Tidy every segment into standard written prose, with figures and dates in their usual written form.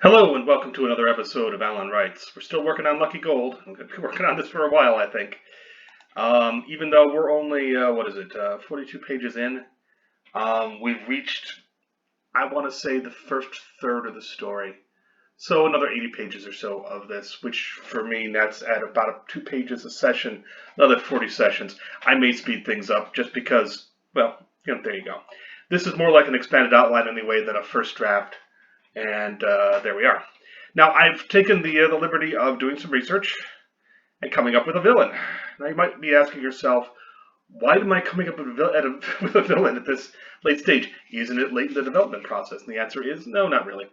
Hello and welcome to another episode of Alan Writes. We're still working on Lucky Gold. I'm going to be working on this for a while, I think. Even though we're only, 42 pages in, we've reached, I want to say, the first third of the story. So another 80 pages or so of this, which for me, that's at about 2 pages a session, another 40 sessions. I may speed things up just because, well, there you go. This is more like an expanded outline anyway than a first draft. And there we are. Now, I've taken the liberty of doing some research and coming up with a villain. Now, you might be asking yourself, why am I coming up with a villain at this late stage? Isn't it late in the development process? And the answer is no, not really.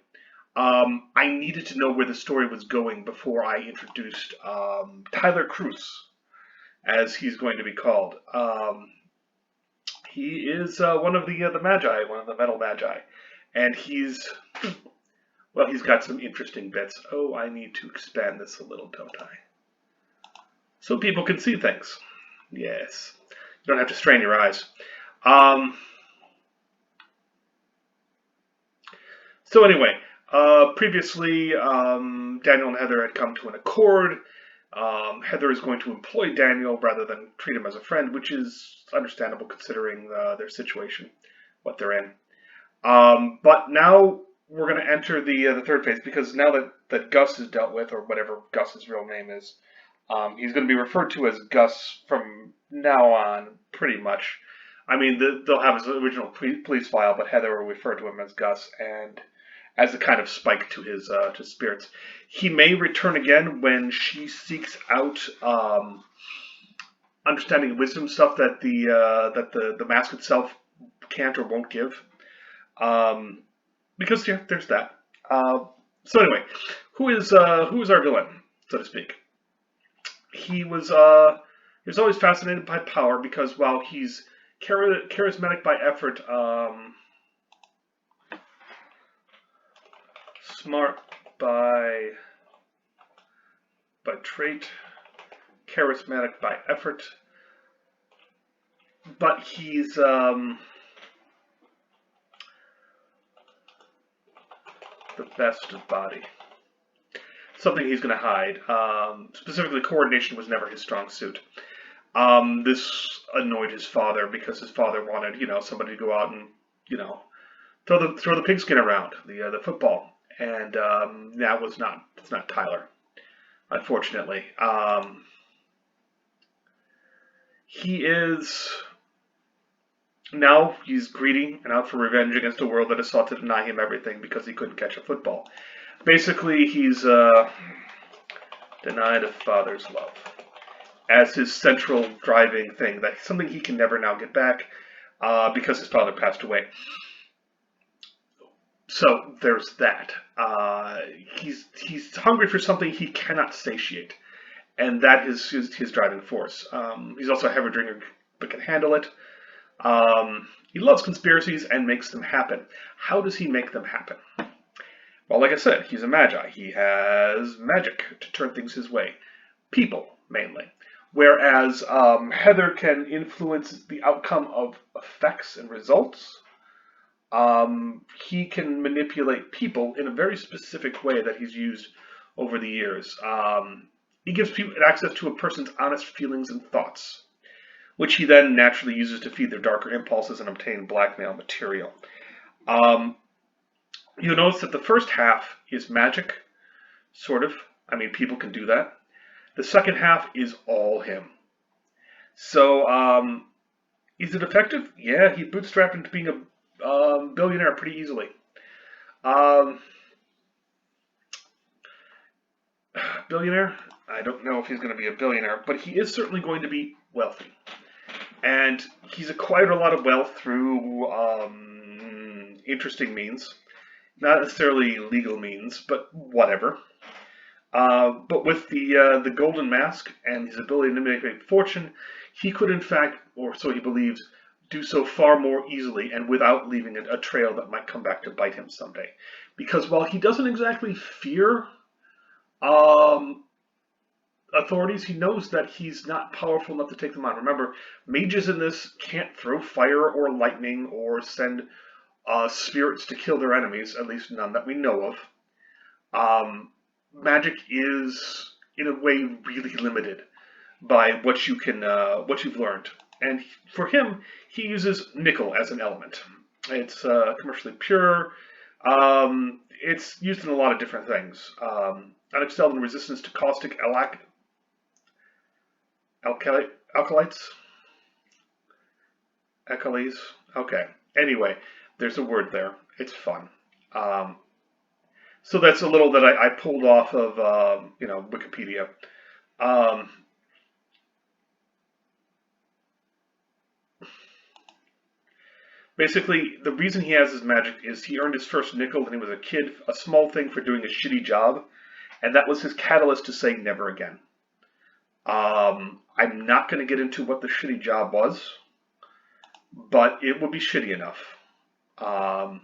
I needed to know where the story was going before I introduced Tyler Krause, as he's going to be called. He is one of the Magi, one of the metal Magi. And he's got some interesting bits. Oh, I need to expand this a little, don't I? So people can see things. Yes. You don't have to strain your eyes. So anyway, previously, Daniel and Heather had come to an accord. Heather is going to employ Daniel rather than treat him as a friend, which is understandable considering their situation, what they're in. But now we're going to enter the third phase, because now that Gus is dealt with, or whatever Gus's real name is, he's going to be referred to as Gus from now on, pretty much. I mean, they'll have his original police file, but Heather will refer to him as Gus, and as a kind of spike to his spirits. He may return again when she seeks out understanding and wisdom stuff that the mask itself can't or won't give. Because yeah, there's that. So anyway, who is our villain, so to speak? He was always fascinated by power because while he's charismatic by effort, smart by trait, charismatic by effort, but he's the best of body. Something he's going to hide. Specifically, coordination was never his strong suit. This annoyed his father because his father wanted, somebody to go out and, throw the pigskin around, the football, and it's not Tyler, unfortunately. Now he's greedy and out for revenge against a world that has sought to deny him everything because he couldn't catch a football. Basically, he's denied a father's love as his central driving thing. That's something he can never now get back because his father passed away. So there's that. He's hungry for something he cannot satiate, and that is his driving force. He's also a heavy drinker but can handle it. He loves conspiracies and makes them happen. How does he make them happen? Well, like I said, he's a magi. He has magic to turn things his way. People, mainly. Whereas Heather can influence the outcome of effects and results, he can manipulate people in a very specific way that he's used over the years. He gives people access to a person's honest feelings and thoughts, which he then naturally uses to feed their darker impulses and obtain blackmail material. You'll notice that the first half is magic, sort of. I mean, people can do that. The second half is all him. So, is it effective? Yeah, he bootstrapped into being a billionaire pretty easily. Billionaire? I don't know if he's going to be a billionaire, but he is certainly going to be wealthy. And he's acquired a lot of wealth through interesting means. Not necessarily legal means, but whatever. But with the golden mask and his ability to make a fortune, he could in fact, or so he believes, do so far more easily and without leaving a trail that might come back to bite him someday. Because while he doesn't exactly fear authorities, he knows that he's not powerful enough to take them on. Remember, mages in this can't throw fire or lightning or send spirits to kill their enemies, at least none that we know of. Magic is, in a way, really limited by what you've learned. And for him, he uses nickel as an element. It's commercially pure. It's used in a lot of different things. Unexcelled in resistance to caustic alkalites, alkalis. Okay. Anyway, there's a word there. It's fun. Um, so that's a little that I pulled off of Wikipedia. Um, Basically, the reason he has his magic is he earned his first nickel when he was a kid, a small thing for doing a shitty job, and that was his catalyst to say never again. I'm not going to get into what the shitty job was, but it would be shitty enough um,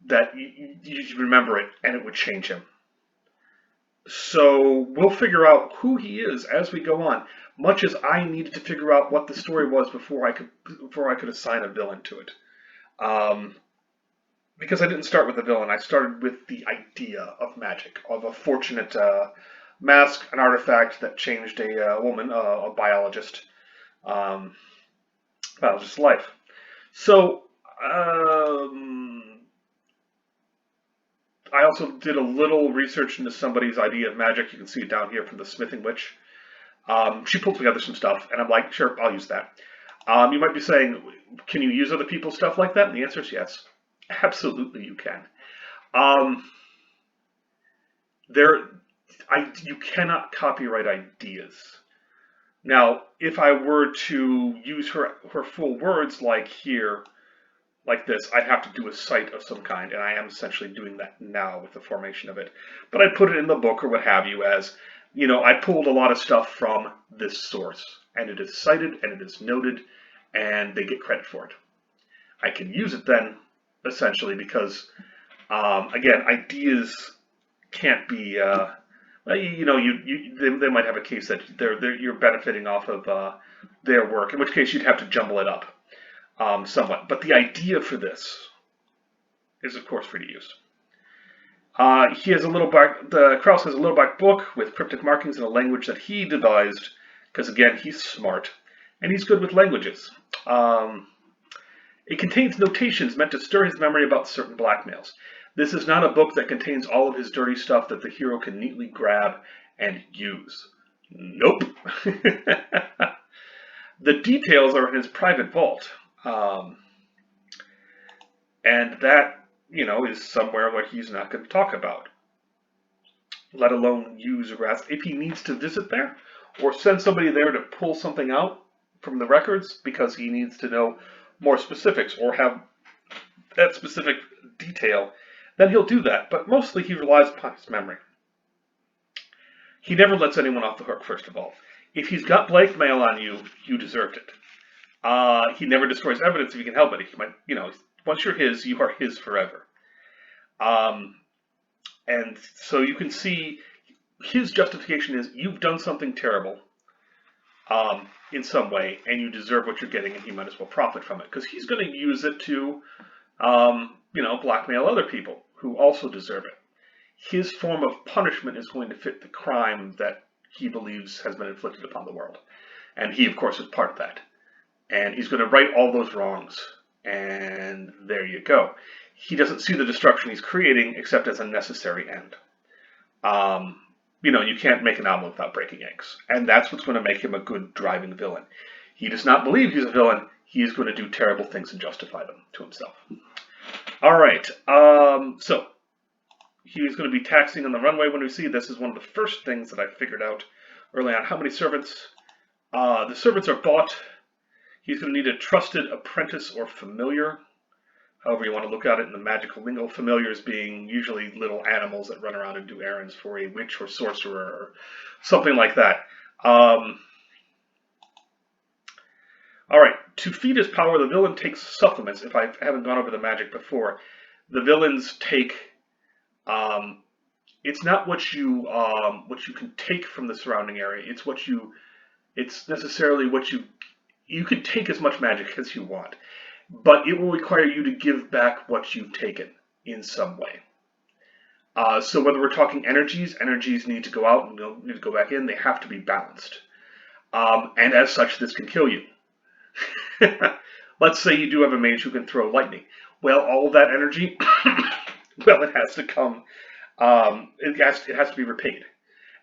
that you should remember it, and it would change him. So we'll figure out who he is as we go on, much as I needed to figure out what the story was before I could assign a villain to it. Um, because I didn't start with the villain, I started with the idea of magic, of a fortunate mask, an artifact that changed a woman, a um, biologist's life. So I also did a little research into somebody's idea of magic. You can see it down here from the Smithing Witch. She pulled together some stuff, and I'm like, sure, I'll use that. You might be saying, can you use other people's stuff like that? And the answer is yes. Absolutely, you can. Um, you cannot copyright ideas. Now, if I were to use her full words like here, like this, I'd have to do a cite of some kind, and I am essentially doing that now with the formation of it. But I put it in the book or what have you as, I pulled a lot of stuff from this source, and it is cited, and it is noted, and they get credit for it. I can use it then, essentially, because, again, ideas can't be, they might have a case that you're benefiting off of their work, in which case you'd have to jumble it up somewhat. But the idea for this is, of course, free to use. He has Krause has a little black book with cryptic markings in a language that he devised, because again, he's smart, and he's good with languages. It contains notations meant to stir his memory about certain blackmails. This is not a book that contains all of his dirty stuff that the hero can neatly grab and use. Nope. The details are in his private vault. And that, is somewhere what he's not going to talk about, let alone use or grasp. If he needs to visit there or send somebody there to pull something out from the records because he needs to know more specifics or have that specific detail, then he'll do that. But mostly he relies upon his memory. He never lets anyone off the hook, first of all. If he's got blackmail on you, you deserved it. He never destroys evidence if he can help it. He might, once you're his, you are his forever. And so you can see his justification is you've done something terrible in some way, and you deserve what you're getting, and he might as well profit from it because he's going to use it to, blackmail other people who also deserve it. His form of punishment is going to fit the crime that he believes has been inflicted upon the world, and he, of course, is part of that. And he's going to right all those wrongs. And there you go. He doesn't see the destruction he's creating except as a necessary end. You can't make an omelet without breaking eggs. And that's what's going to make him a good driving villain. He does not believe he's a villain. He is going to do terrible things and justify them to himself. All right. So he's going to be taxing on the runway when we see this. Is one of the first things that I figured out early on. How many servants? The servants are bought. He's going to need a trusted apprentice or familiar, however you want to look at it in the magical lingo. Familiars being usually little animals that run around and do errands for a witch or sorcerer or something like that. All right, to feed his power, the villain takes supplements. If I haven't gone over the magic before, the villains take. It's not what you can take from the surrounding area. It's necessarily what you can take as much magic as you want, but it will require you to give back what you've taken in some way. So whether we're talking energies need to go out and need to go back in. They have to be balanced. And as such, this can kill you. Let's say you do have a mage who can throw lightning. Well, all of that energy, well, it has to come. It has to be repaid.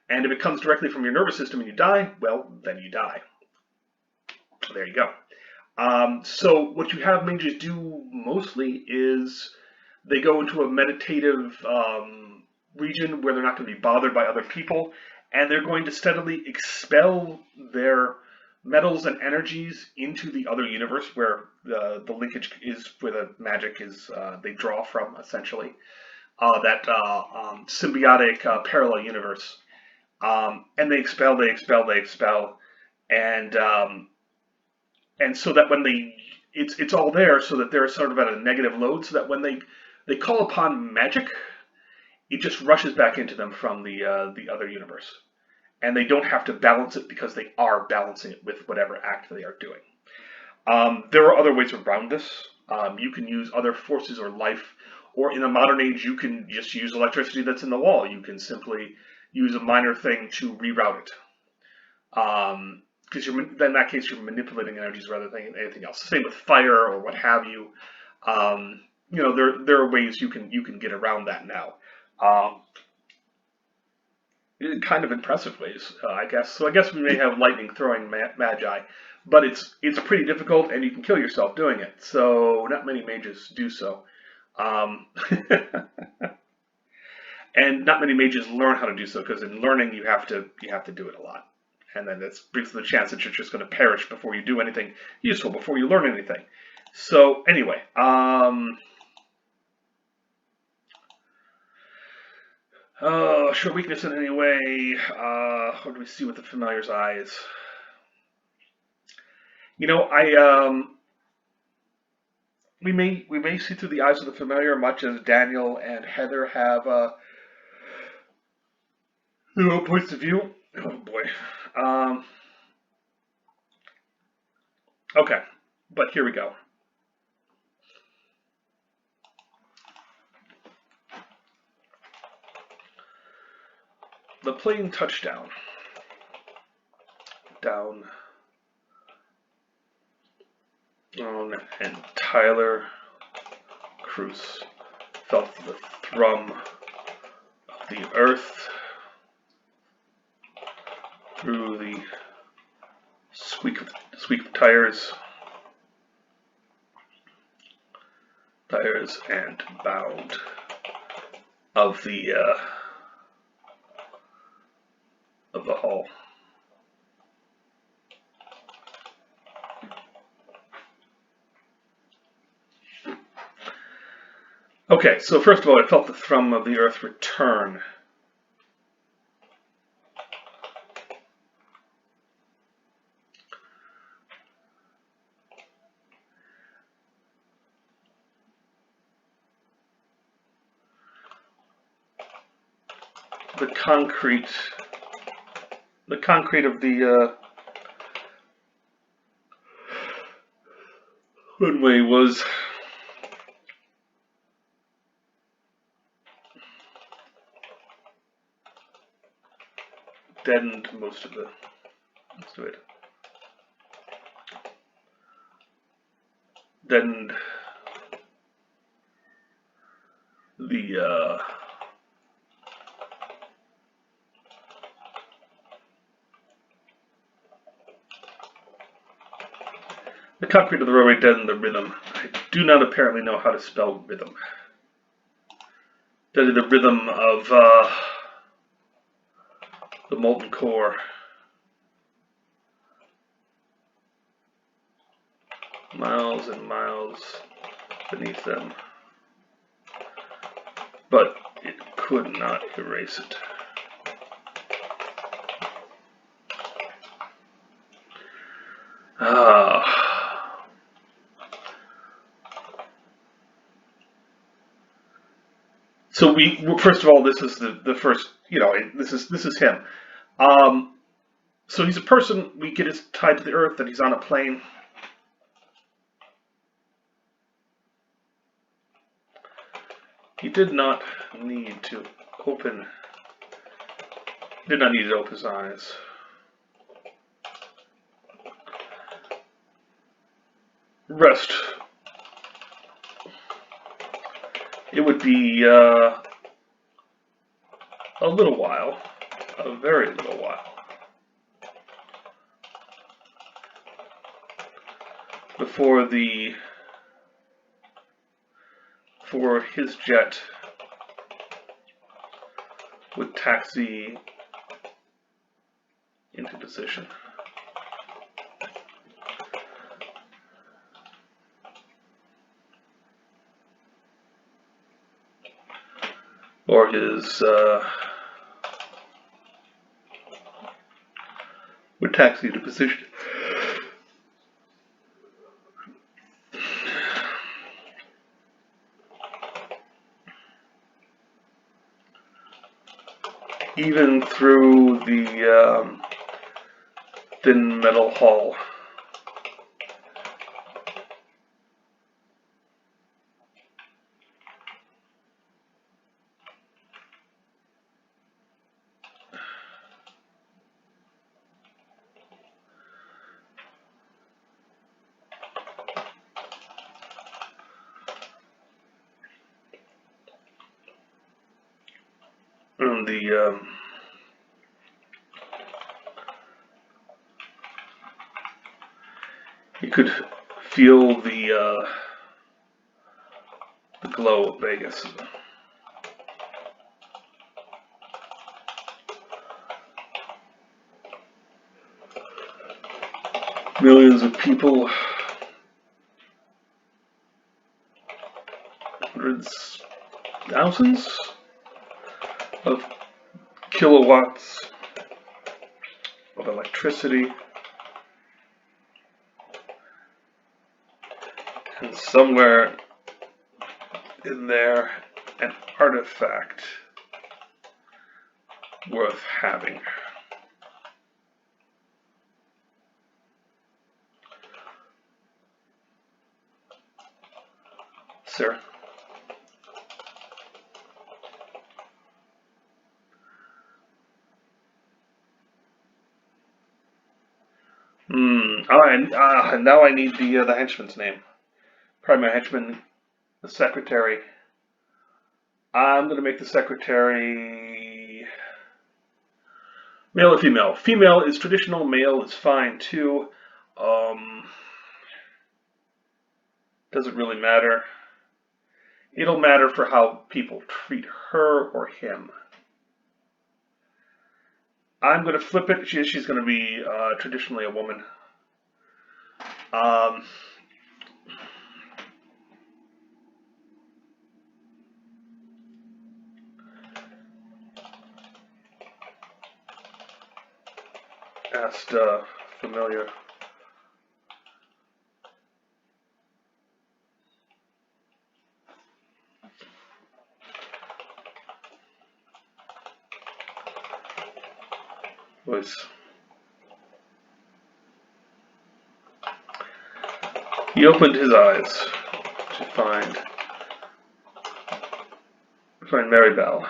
And if it comes directly from your nervous system and you die, well, then you die. There you go. So what you have mages do mostly is they go into a meditative region where they're not going to be bothered by other people, and they're going to steadily expel their metals and energies into the other universe where the linkage is, where the magic is, they draw from, essentially. That symbiotic parallel universe. And they expel, and so that when it's all there, so that they're sort of at a negative load, so that when they call upon magic, it just rushes back into them from the other universe, and they don't have to balance it because they are balancing it with whatever act they are doing. There are other ways around this. You can use other forces or life, or in a modern age, you can just use electricity that's in the wall. You can simply use a minor thing to reroute it. Because in that case, you're manipulating energies rather than anything else. Same with fire or what have you. There are ways you can get around that now. In kind of impressive ways, I guess. So I guess we may have lightning throwing magi, but it's pretty difficult, and you can kill yourself doing it. So not many mages do so. And not many mages learn how to do so, because in learning you have to do it a lot, and then that brings the chance that you're just going to perish before you do anything useful, before you learn anything. So anyway, show weakness in any way. What do we see with the familiar's eyes? We may see through the eyes of the familiar, much as Daniel and Heather have their own points of view. Oh boy. Okay, but here we go. The plane touchdown. Down. And Tyler Krause felt the thrum of the earth through the squeak of tires and bound of the hull. Okay, so first of all, I felt the thrum of the earth return. The concrete of the runway was deadened most of it. Deadened the concrete of the roadway deadened the rhythm. I do not apparently know how to spell rhythm. Deadened the rhythm of the molten core. Miles and miles beneath them. But it could not erase it. So first of all, this is the first, this is him. So he's a person, we get his tied to the earth, that he's on a plane. He did not need to open. He did not need to open his eyes. Rest. It would be a little while, a very little while, before his jet would taxi into position. Or his would taxi to position. Even through the thin metal hull. And you could feel the glow of Vegas. Millions of people, hundreds, thousands of kilowatts of electricity, and somewhere in there an artifact worth having. Sir? Now I need the henchman's name. Probably my henchman, the secretary. I'm going to make the secretary male or female. Female is traditional, male is fine too. Doesn't really matter. It'll matter for how people treat her or him. I'm going to flip it. She's going to be traditionally a woman. Asked familiar. Voice. He opened his eyes to find Mary Bell.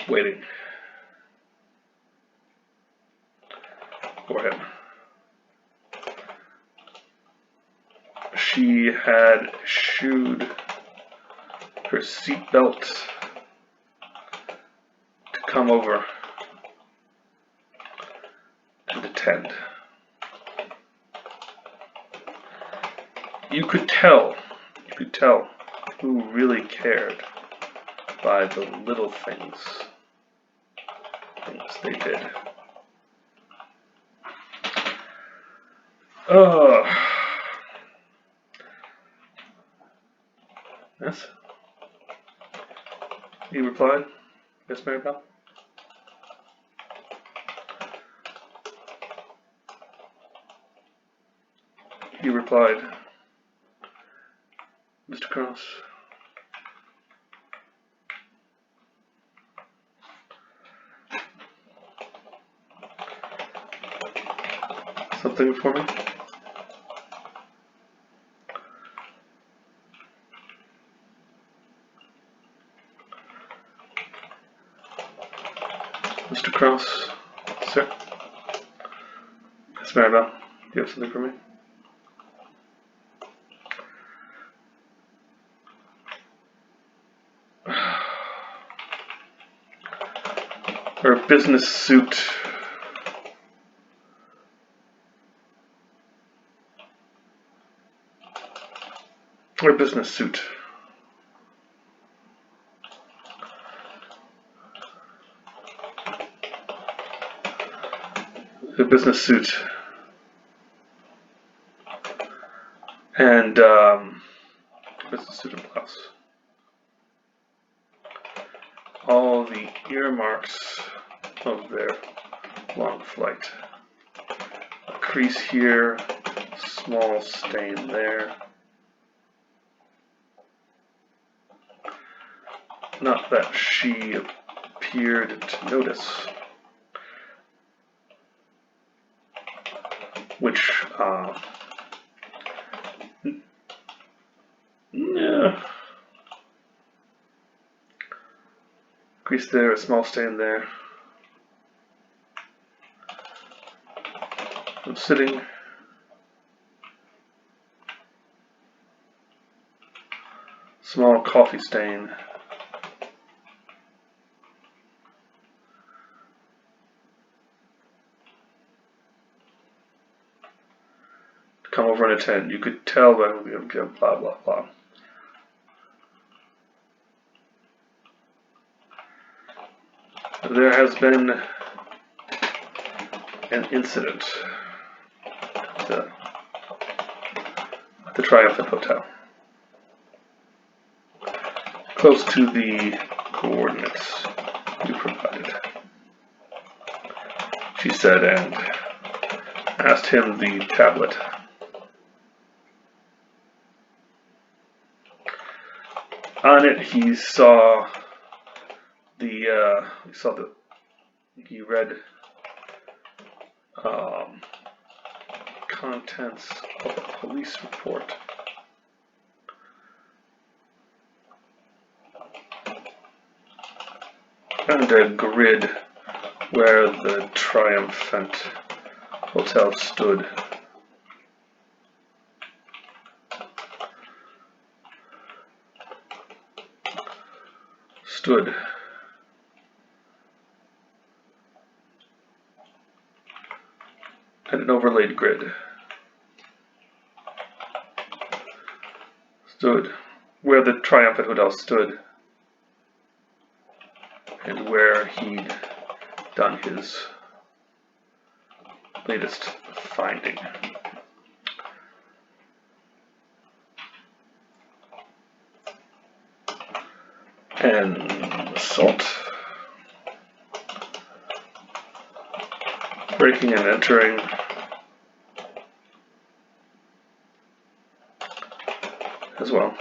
Waiting for him. She had shooed her seatbelt to come over and attend. You could tell who really cared by the little things they did. Yes? He replied, yes, Mary Bell? He replied, Mr. Krause. something for me? Mr. Krause, sir? Miss Maribel, do you have something for me? Her business suit. Her business suit. The business suit. And business suit and blouse. All the earmarks of their long flight. A crease here, small stain there. Not that she appeared to notice. Which, yeah. Crease there, a small stain there. I'm sitting. Small coffee stain. To come over and attend. You could tell by blah blah blah. There has been an incident at the Triumphant Hotel, close to the coordinates you provided, she said, and asked him the tablet. On it, he saw he read contents of a police report. And a grid where the Triumphant Hotel stood. And an overlaid grid. Stood where the Triumphant Hotel stood and where he'd done his latest finding. And assault. Breaking and entering. As well,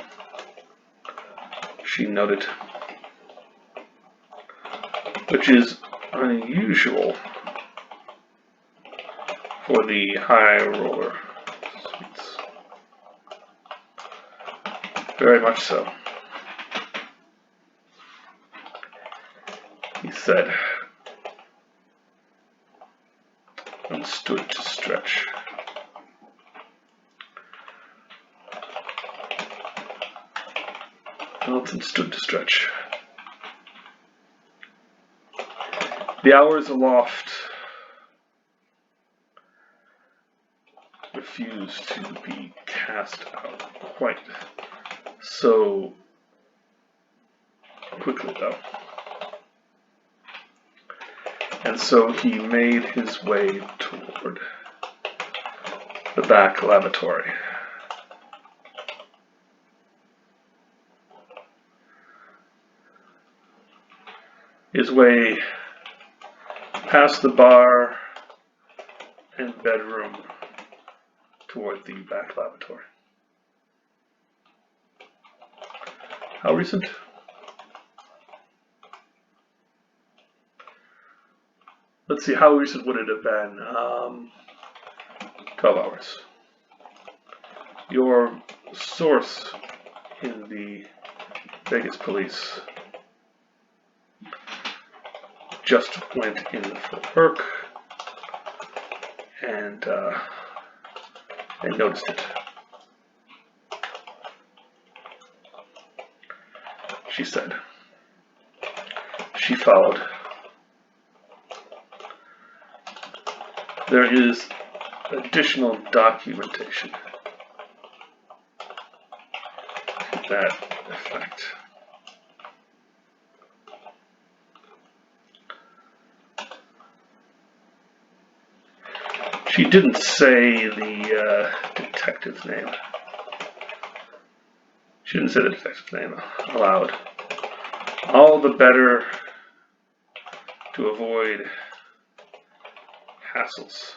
she noted, which is unusual for the high roller suites. Very much so. He said, and stood to stretch. Elton stood to stretch. The hours aloft refused to be cast out quite so quickly, though. And so he made his way toward the back lavatory. His way past the bar and bedroom toward the back lavatory. How recent? Let's see, how recent would it have been? 12 hours. Your source in the Vegas police just went in for work and noticed it. She said. She followed. There is additional documentation to that effect. She didn't say the detective's name. She didn't say the detective's name aloud. All the better to avoid hassles.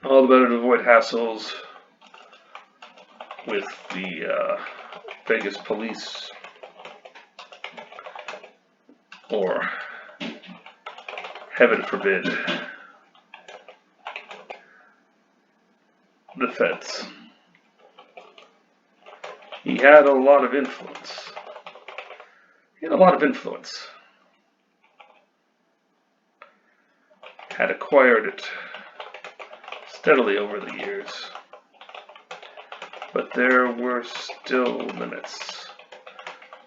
All the better to avoid hassles with the Vegas police or, heaven forbid, the feds. He had a lot of influence. Had acquired it steadily over the years. But there were still limits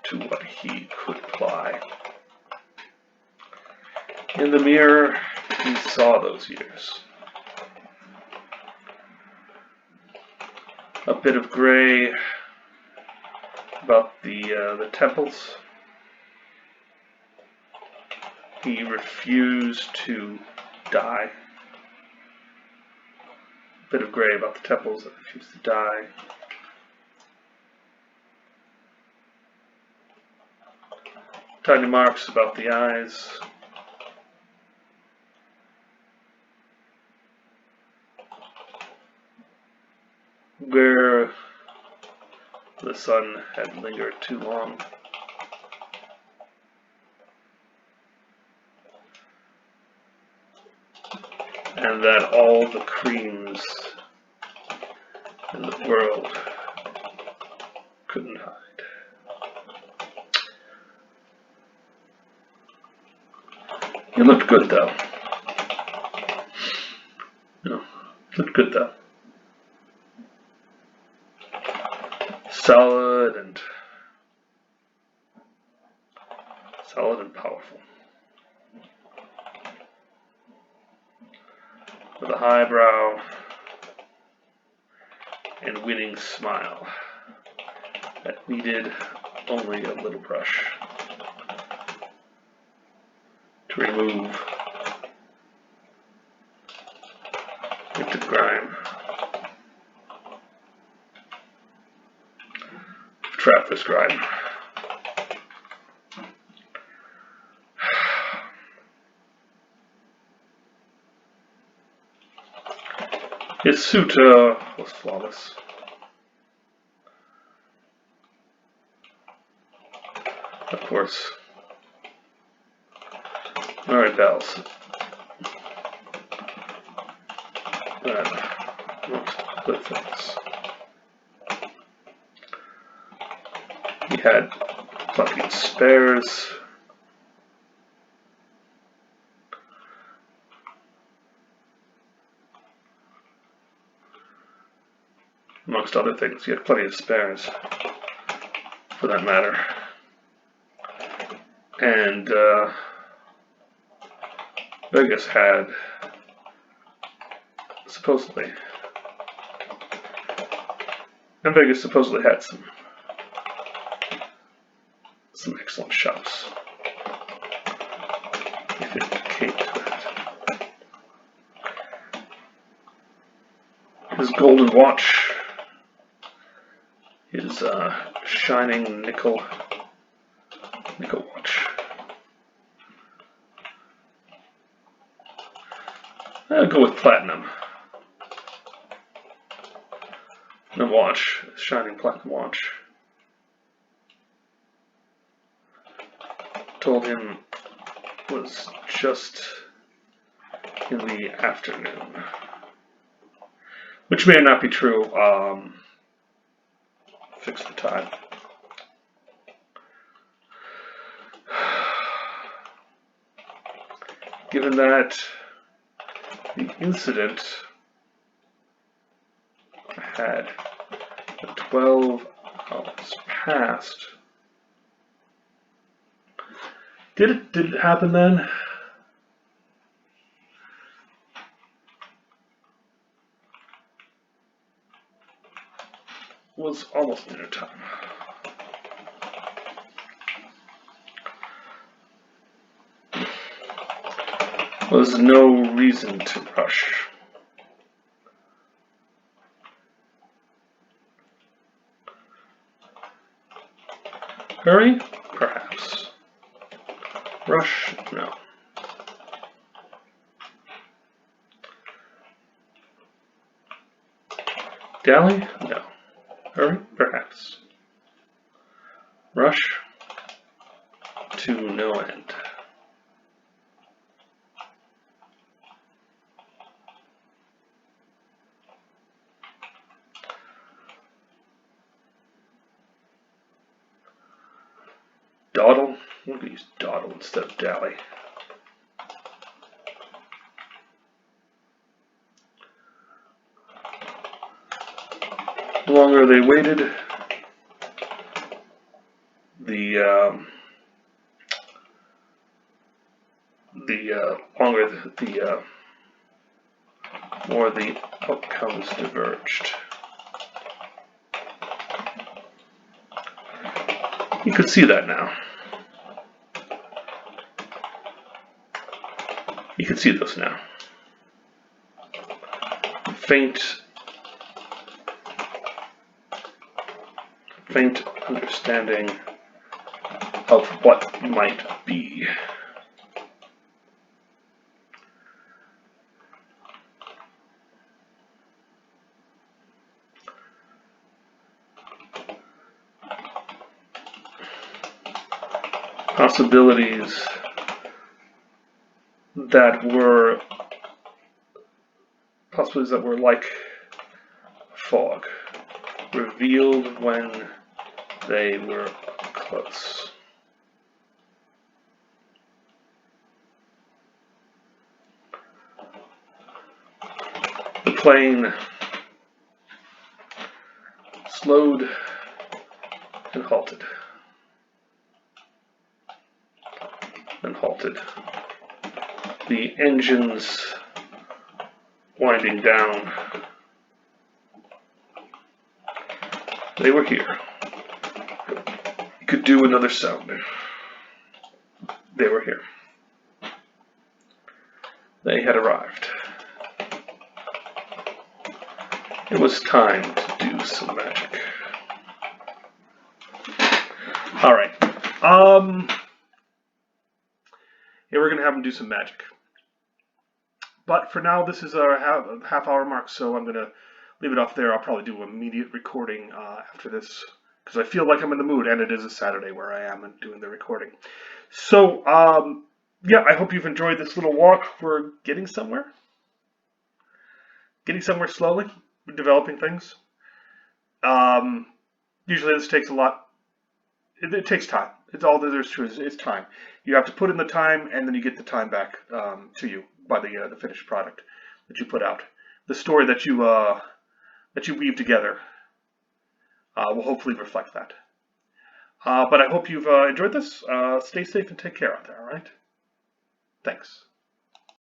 to what he could apply. In the mirror, he saw those years. A bit of gray about the temples. He refused to die. A bit of gray about the temples that refused to die. Tiny marks about the eyes. Where the sun had lingered too long. And that all the creams in the world couldn't hide. He looked good though. Looked good though. Solid and powerful. With a highbrow and winning smile that needed only a little brush to remove into grime. Trap this grime. His suit was flawless. Of course. Alright, bells. Amongst other things. He had plenty of spares. Amongst other things, he had plenty of spares, for that matter. And Vegas had supposedly had some excellent shops, if it came to that. His golden watch, his shining nickel watch. I'll go with platinum. The watch, shining platinum watch. Told him was just in the afternoon, which may not be true. Fix the time. Given that the incident had 12 hours passed. Did it happen then? Was almost dinner time. Was no reason to rush. Hurry? Perhaps. Rush? No. Dally? No. Hurry? Perhaps. Rush? To no end. Dawdle? I'm going to use dawdle instead of dally. The longer they waited, the longer the more the outcomes diverged. You could see that now. You can see this now. Faint understanding of what might be. Possibilities that were like fog, revealed when they were close. The plane slowed and halted. And halted. The engines winding down. They were here. You could do another sound. They were here. They had arrived. It was time to do some magic. Alright. Yeah, we're going to have them do some magic. But for now, this is our half-hour mark, so I'm going to leave it off there. I'll probably do an immediate recording after this, because I feel like I'm in the mood, and it is a Saturday where I am and doing the recording. So, yeah, I hope you've enjoyed this little walk. We're getting somewhere. Getting somewhere slowly. We're developing things. Usually this takes a lot. It takes time. It's all that there's to it. It's time. You have to put in the time, and then you get the time back to you by the finished product that you put out. The story that you weave together will hopefully reflect that. But I hope you've enjoyed this. Stay safe and take care out there. All right. Thanks.